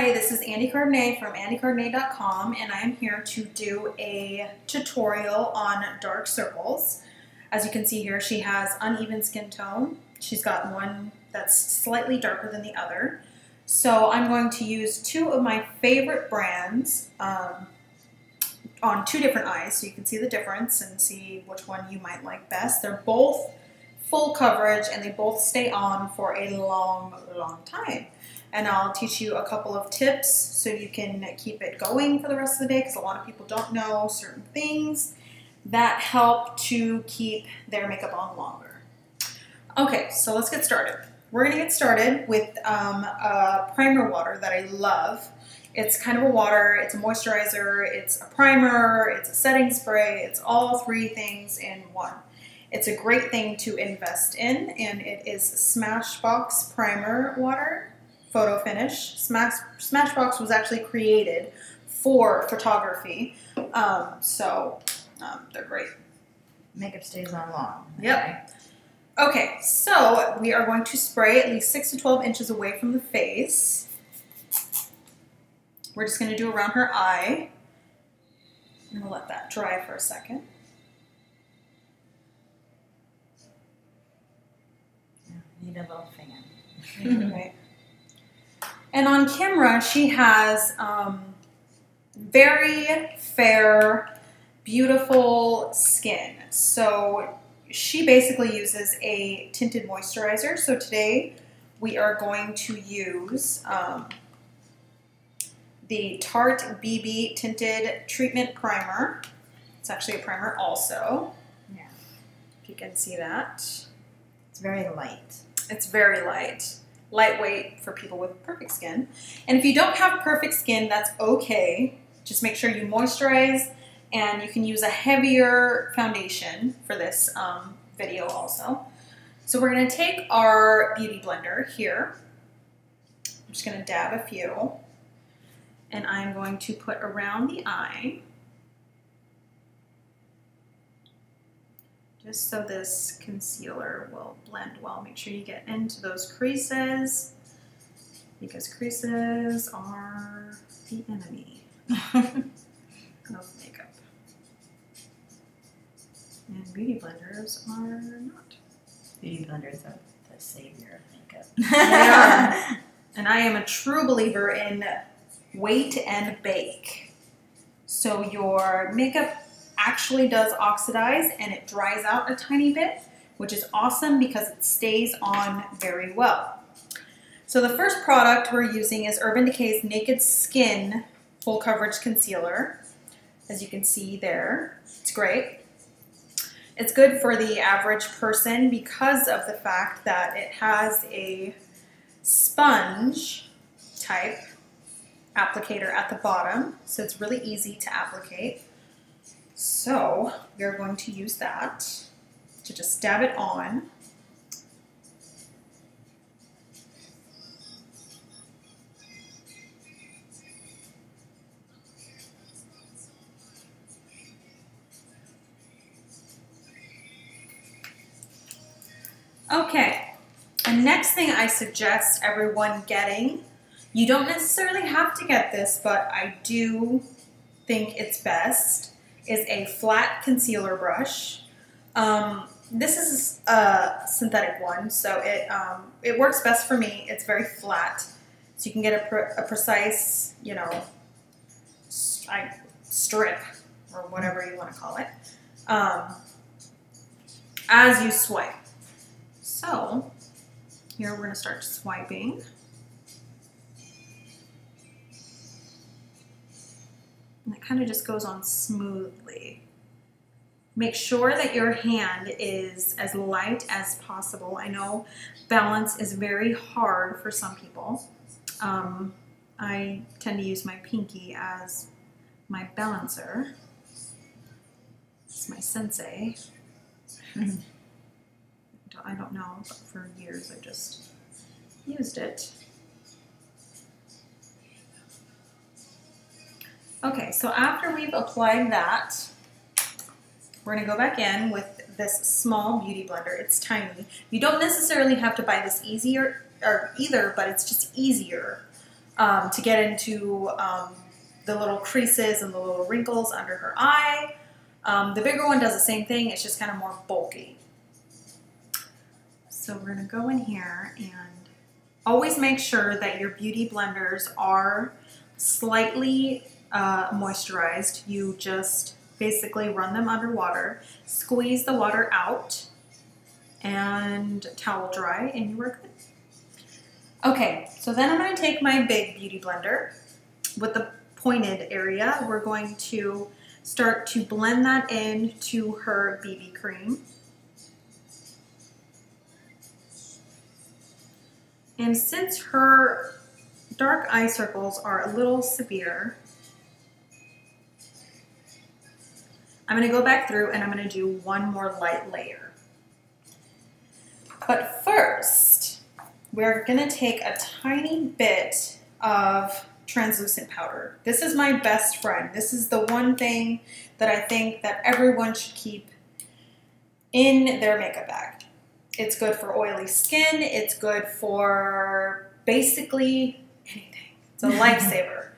Hi, this is Andy Cardinay from andycardinay.com, and I am here to do a tutorial on dark circles. As you can see here, she has uneven skin tone. She's got one that's slightly darker than the other. So I'm going to use two of my favorite brands on two different eyes, so you can see the difference and see which one you might like best. They're both full coverage and they both stay on for a long time. And I'll teach you a couple of tips so you can keep it going for the rest of the day, because a lot of people don't know certain things that help to keep their makeup on longer. Okay, so let's get started. We're gonna get started with a primer water that I love. It's kind of a water, it's a moisturizer, it's a primer, it's a setting spray, it's all three things in one. It's a great thing to invest in, and it is Smashbox Primer Water Photo Finish. Smashbox was actually created for photography, so they're great. Makeup stays on long. Yep. Okay, so we are going to spray at least 6 to 12 inches away from the face. We're just going to do around her eye. I'm going to let that dry for a second. Need a little fan. Right. And on camera, she has very fair, beautiful skin. So she basically uses a tinted moisturizer. So today we are going to use the Tarte BB Tinted Treatment Primer. It's actually a primer also. Yeah. If you can see that. It's very light. It's very light. Lightweight for people with perfect skin. And if you don't have perfect skin, that's okay. Just make sure you moisturize, and you can use a heavier foundation for this video also. So we're going to take our beauty blender here. I'm just going to dab a few, and I'm going to put around the eye, just so this concealer will blend well. Make sure you get into those creases, because creases are the enemy of makeup. And beauty blenders are not. Beauty blenders are the savior of makeup. They are. And I am a true believer in wait and bake. So your makeup actually does oxidize and it dries out a tiny bit, which is awesome because it stays on very well. So the first product we're using is Urban Decay's Naked Skin Full Coverage Concealer. As you can see there, it's great. It's good for the average person because of the fact that it has a sponge type applicator at the bottom, so it's really easy to applicate. So we're going to use that to just dab it on. Okay, and next thing I suggest everyone getting, you don't necessarily have to get this, but I do think it's best, is a flat concealer brush. This is a synthetic one, so it works best for me. It's very flat, so you can get a precise, you know, strip or whatever you want to call it, as you swipe. So here we're going to start swiping. And it kind of just goes on smoothly. Make sure that your hand is as light as possible. I know balance is very hard for some people. I tend to use my pinky as my balancer. It's my sensei. I don't know, but for years I just used it. Okay, so after we've applied that, we're going to go back in with this small beauty blender. It's tiny. You don't necessarily have to buy this either, but it's just easier to get into the little creases and the little wrinkles under her eye. The bigger one does the same thing, it's just kind of more bulky. So we're going to go in here and always make sure that your beauty blenders are slightly moisturized. You just basically run them under water, squeeze the water out, and towel dry, and you are good. Okay, so then I'm going to take my big beauty blender with the pointed area. We're going to start to blend that into her BB cream. And since her dark eye circles are a little severe, I'm going to go back through and I'm going to do one more light layer. But first, we're going to take a tiny bit of translucent powder. This is my best friend. This is the one thing that I think that everyone should keep in their makeup bag. It's good for oily skin. It's good for basically anything. It's a lifesaver.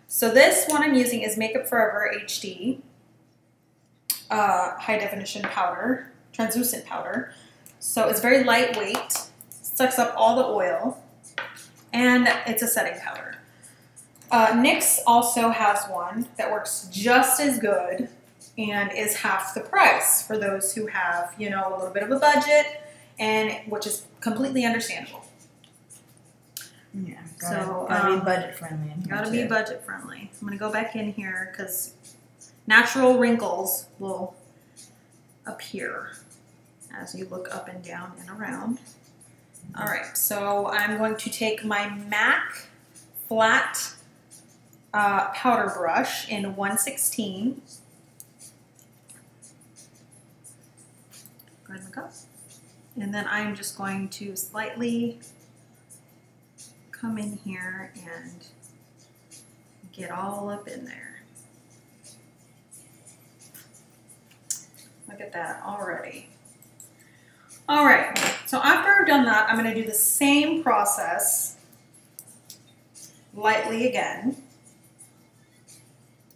So this one I'm using is Makeup Forever HD high definition powder, translucent powder. So it's very lightweight, sucks up all the oil, and it's a setting powder. NYX also has one that works just as good and is half the price for those who have, you know, a little bit of a budget, and which is completely understandable. Yeah, gotta be budget friendly. Gotta be budget friendly. I'm gonna go back in here because natural wrinkles will appear as you look up and down and around. All right, so I'm going to take my MAC flat powder brush in 1/16. Go ahead and look up. And then I'm just going to slightly come in here and get all up in there. Look at that already. All right, so after I've done that, I'm going to do the same process lightly again,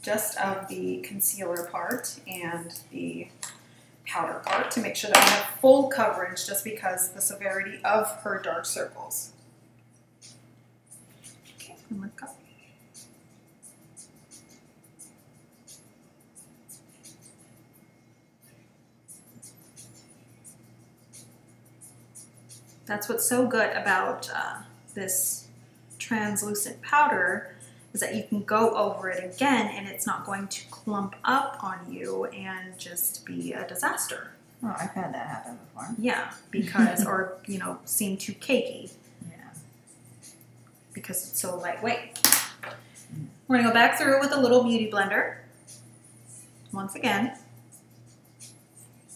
just of the concealer part and the powder part to make sure that we have full coverage just because the severity of her dark circles. Okay, and look up. That's what's so good about this translucent powder is that you can go over it again and it's not going to clump up on you and just be a disaster. Oh, I've had that happen before. Yeah, because, or, you know, seem too cakey. Yeah. Because it's so lightweight. We're going to go back through with a little beauty blender. Once again.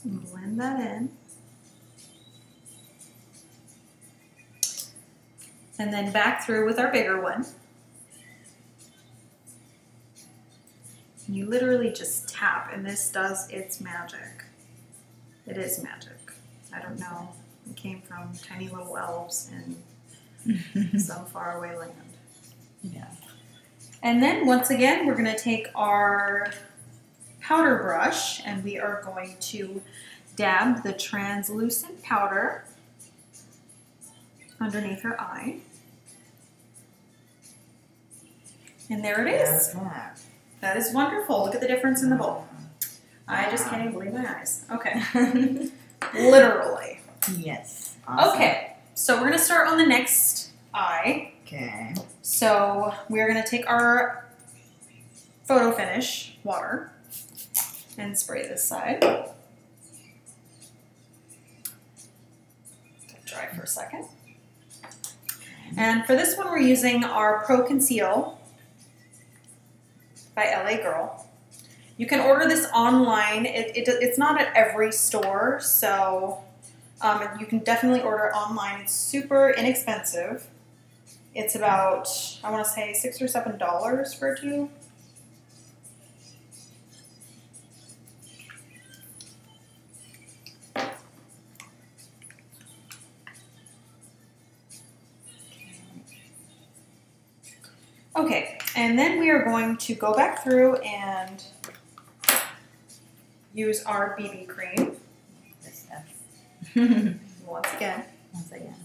And blend that in. And then back through with our bigger one. You literally just tap, and this does its magic. It is magic. I don't know. It came from tiny little elves in some faraway land. Yeah. And then once again, we're going to take our powder brush, and we are going to dab the translucent powder underneath her eye. And there it is. That is wonderful. Look at the difference in the bowl. I just can't even believe my eyes. Okay. Literally. Yes. Awesome. Okay. So we're going to start on the next eye. Okay. So we're going to take our photo finish water and spray this side. Let it dry for a second. And for this one, we're using our Pro Conceal by LA Girl. You can order this online. It's not at every store, so you can definitely order it online. It's super inexpensive. It's about, I want to say, $6 or $7 for a tube. Okay, and then we are going to go back through and use our BB cream. This stuff. Once again. Once again.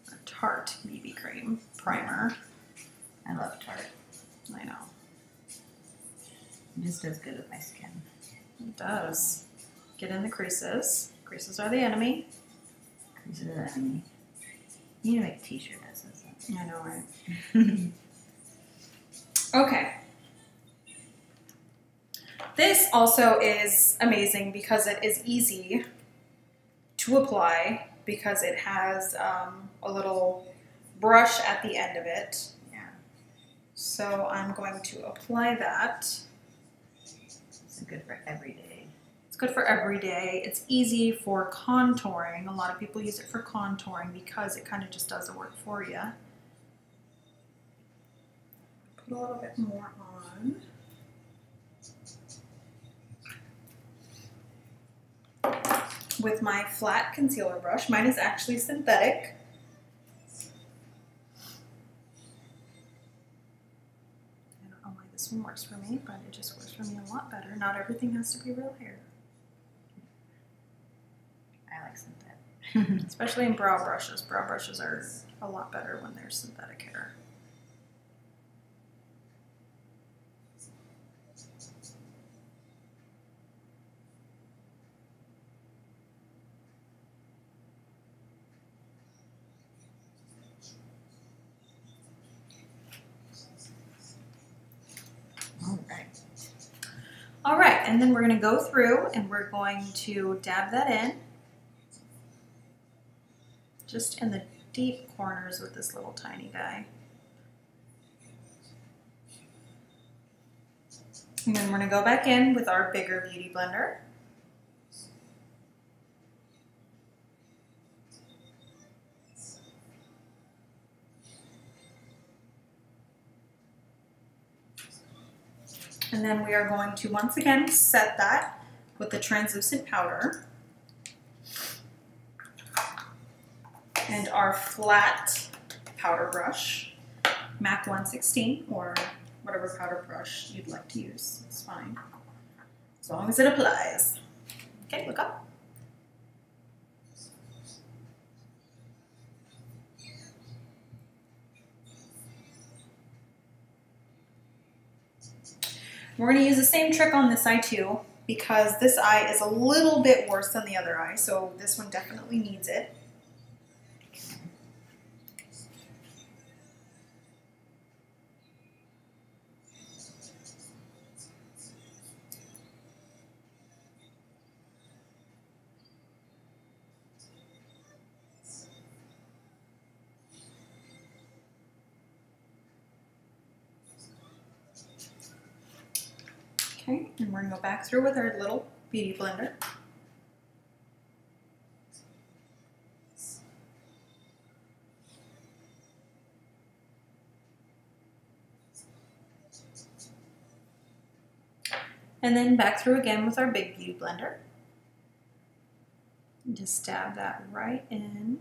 A Tarte BB cream primer. I love Tarte. I know. It just does good with my skin. It does. Get in the creases. Creases are the enemy. Creases are the enemy. You need to make a t-shirt that says that. I know, right? Okay. This also is amazing because it is easy to apply because it has a little brush at the end of it. Yeah. So I'm going to apply that. It's good for every day. It's good for every day. It's easy for contouring. A lot of people use it for contouring because it kind of just does the work for you. Put a little bit more on. With my flat concealer brush. Mine is actually synthetic. I don't know why this one works for me, but it just works for me a lot better. Not everything has to be real hair. I like synthetic. Especially in brow brushes. Brow brushes are a lot better when they're synthetic hair. All right, and then we're going to go through and we're going to dab that in. Just in the deep corners with this little tiny guy. And then we're going to go back in with our bigger beauty blender. And then we are going to once again set that with the translucent powder. And our flat powder brush, MAC 116 or whatever powder brush you'd like to use. It's fine, as long as it applies. Okay, look up. We're going to use the same trick on this eye too, because this eye is a little bit worse than the other eye, so this one definitely needs it. Okay, and we're going to go back through with our little beauty blender. And then back through again with our big beauty blender. And just dab that right in.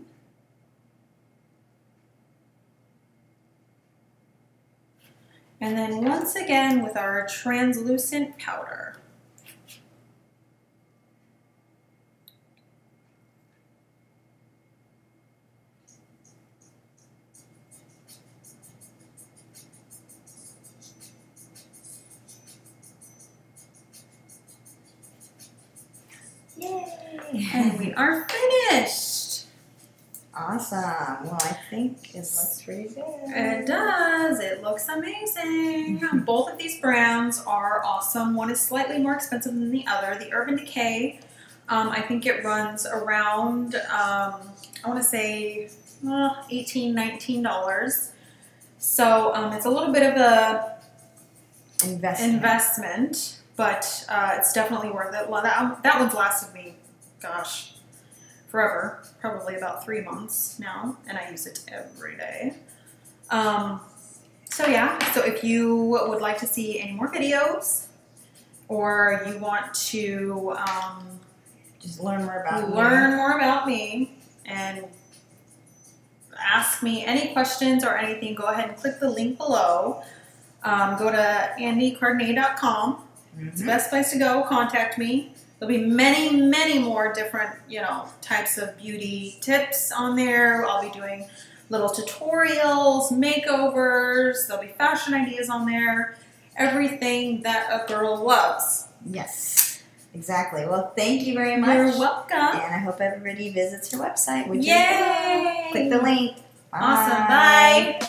And then once again with our translucent powder. Yay! And we are finished. Awesome. Well, I think it looks pretty good. It does. It looks amazing. Both of these brands are awesome. One is slightly more expensive than the other. The Urban Decay, I think it runs around, I want to say $18, $19. So it's a little bit of a investment, but it's definitely worth it. Well, that one's lasted me, gosh, forever, probably about 3 months now, and I use it every day. So yeah, so if you would like to see any more videos, or you want to just learn more about me and ask me any questions or anything, go ahead and click the link below. Go to andycardinay.com. It's the best place to go. Contact me. There'll be many, many more different, types of beauty tips on there. I'll be doing little tutorials, makeovers. There'll be fashion ideas on there. Everything that a girl loves. Yes, exactly. Well, thank you very much. You're welcome. And I hope everybody visits your website. Yay! Click the link. Bye. Awesome. Bye.